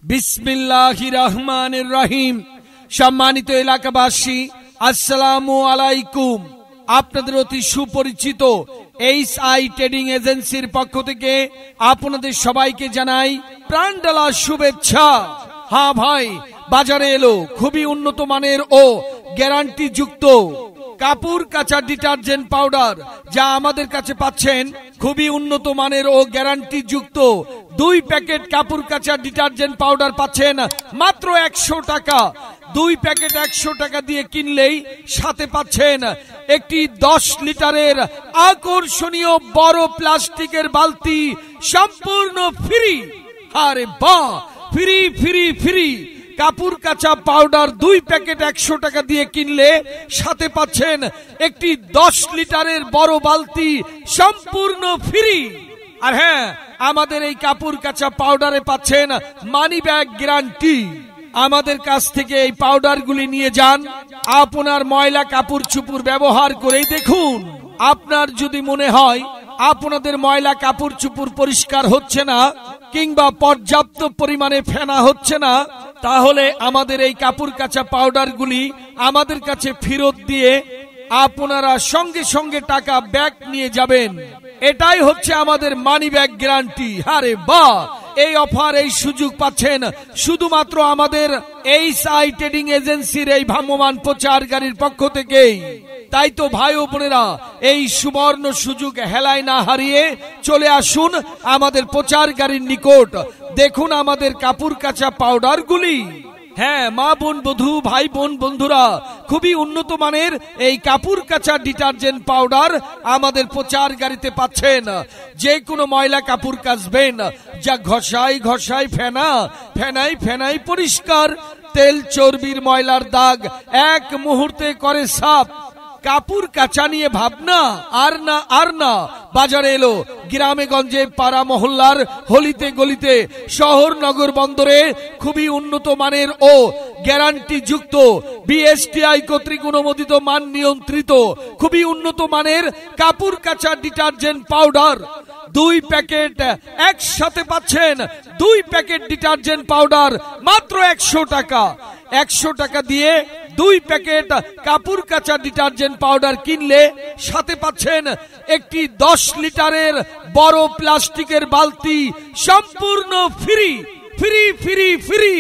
বিসমিল্লাহির রহমানির রহিম। সম্মানিত এলাকাবাসী, আসসালামু আলাইকুম। আপনাদের অতি সুপরিচিত এইচআই ট্রেডিং এজেন্সির পক্ষ থেকে আপনাদের সবাইকে জানাই প্রাণঢালা শুভেচ্ছা। হ্যাঁ ভাই, বাজারে এলো খুবই উন্নত মানের ও গ্যারান্টি যুক্ত কাপড় কাচা ডিটারজেন্ট পাউডার, যা আমাদের কাছে পাচ্ছেন খুবই উন্নত মানের ও গ্যারান্টি যুক্ত 2 প্যাকেট কাপড় কাচা ডিটারজেন্ট পাউডার পাচ্ছেন মাত্র 100 টাকা। 2 প্যাকেট 100 টাকা দিয়ে কিনলেই সাথে পাচ্ছেন একটি 10 লিটারের আকর্ষণীয় বড় প্লাস্টিকের বালতি সম্পূর্ণ ফ্রি। আরে বাহ, ফ্রি ফ্রি ফ্রি কাপড় কাচা পাউডার 2 প্যাকেট 100 টাকা দিয়ে কিনলে সাথে পাচ্ছেন একটি 10 লিটারের বড় বালতি সম্পূর্ণ ফ্রি। আর হ্যাঁ, আমাদের এই কাপড় কাচা পাউডারে পাচ্ছেন মানি ব্যাগ গ্যারান্টি। আমাদের কাছ থেকে এই পাউডারগুলি নিয়ে যান, আপনার ময়লা কাপড় চোপড় ব্যবহার করেই দেখুন। আপনার যদি মনে হয় আপনাদের ময়লা কাপড় চোপড় পরিষ্কার হচ্ছে না কিংবা পর্যাপ্ত পরিমাণে ফেনা হচ্ছে না, তাহলে আমাদের এই কাপড় কাচা পাউডারগুলি আমাদের কাছে ফেরত দিয়ে আপনারা সঙ্গে সঙ্গে টাকা ব্যাক নিয়ে যাবেন। এটাই হচ্ছে আমাদের মানি ব্যাগ গ্যারান্টি। আরে বাহ, এই অফার, এই সুযোগ পাচ্ছেন শুধুমাত্র আমাদের এইচআই ট্রেডিং এজেন্সির এই ভ্রাম্যমান প্রচারকারীর পক্ষ থেকেই। তাই তো ভাই ও বোনেরা, এই সুবর্ণ সুযোগ হেলায় না হারিয়ে চলে আসুন আমাদের প্রচারকারীর নিকট। দেখুন আমাদের কাপড় কাচা পাউডারগুলি। হ্যাঁ মা বোন বধূ ভাই বোন বন্ধুরা, খুবই উন্নত মানের এই কাপড় কাচা ডিটারজেন্ট পাউডার আমাদের প্রচার গাড়িতে পাচ্ছেন। যে কোনো ময়লা কাপড় কাচবেন, যা ঘষাই ঘষাই ফেনাই ফেনাই পরিষ্কার, তেল চর্বির ময়লার দাগ এক মুহূর্তে করে সাফ। কাপড় কাচা নিয়ে ভাবনা আর না বাজারে এলো গ্রামে গঞ্জে পাড়া মহল্লার হলিতে গলিতে শহর নগর বন্দরে খুবই উন্নত মানের ও গ্যারান্টি যুক্ত বিএসটিআই কর্তৃক অনুমোদিত মান নিয়ন্ত্রিত খুবই উন্নত মানের কাপড় কাচা ডিটারজেন্ট পাউডার 2 প্যাকেট একসাথে পাচ্ছেন। 2 প্যাকেট ডিটারজেন্ট পাউডার মাত্র 100 টাকা। 100 টাকা দিয়ে 2 প্যাকেট কাপড় কাচা ডিটারজেন্ট পাউডার কিনলে সাথে পাচ্ছেন একটি 10 লিটারের বড় প্লাস্টিকের বালতি সম্পূর্ণ ফ্রি ফ্রি ফ্রি ফ্রি।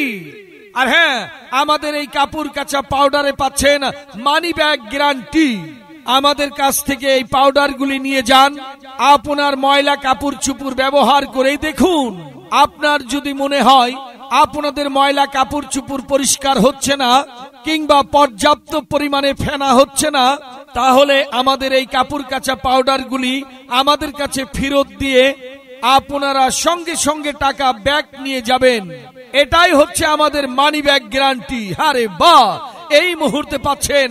আর হ্যাঁ, আমাদের এই কাপড় কাচা পাউডারে পাচ্ছেন মানি ব্যাগ গ্যারান্টি। আমাদের কাছ থেকে এই পাউডারগুলি নিয়ে যান, আপনার ময়লা কাপড় চোপড় ব্যবহার করেই দেখুন। আপনার যদি মনে হয় আপনাদের ময়লা কাপড় চোপড় পরিষ্কার হচ্ছে না কিংবা পর্যাপ্ত পরিমাণে ফেনা হচ্ছে না, তাহলে আমাদের এই কাপড় কাচা পাউডারগুলি আমাদের কাছে ফেরত দিয়ে আপনারা সঙ্গে সঙ্গে টাকা ব্যাক নিয়ে যাবেন। এটাই হচ্ছে আমাদের মানি ব্যাগ গ্যারান্টি। আরে বাহ, এই মুহূর্তে পাচ্ছেন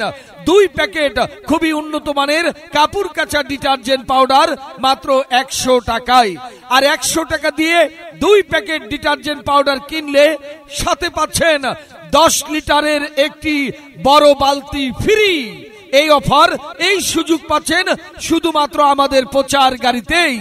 2 প্যাকেট খুবই উন্নত মানের কাপড় কাচা ডিটারজেন্ট পাউডার মাত্র 100 টাকায়। আর 100 টাকা দিয়ে 2 প্যাকেট ডিটারজেন্ট পাউডার কিনলে সাথে পাচ্ছেন 10 লিটারের একটি বড় বালতি ফ্রি। এই অফার, এই সুযোগ পাচ্ছেন শুধুমাত্র আমাদের প্রচার গাড়িতেই।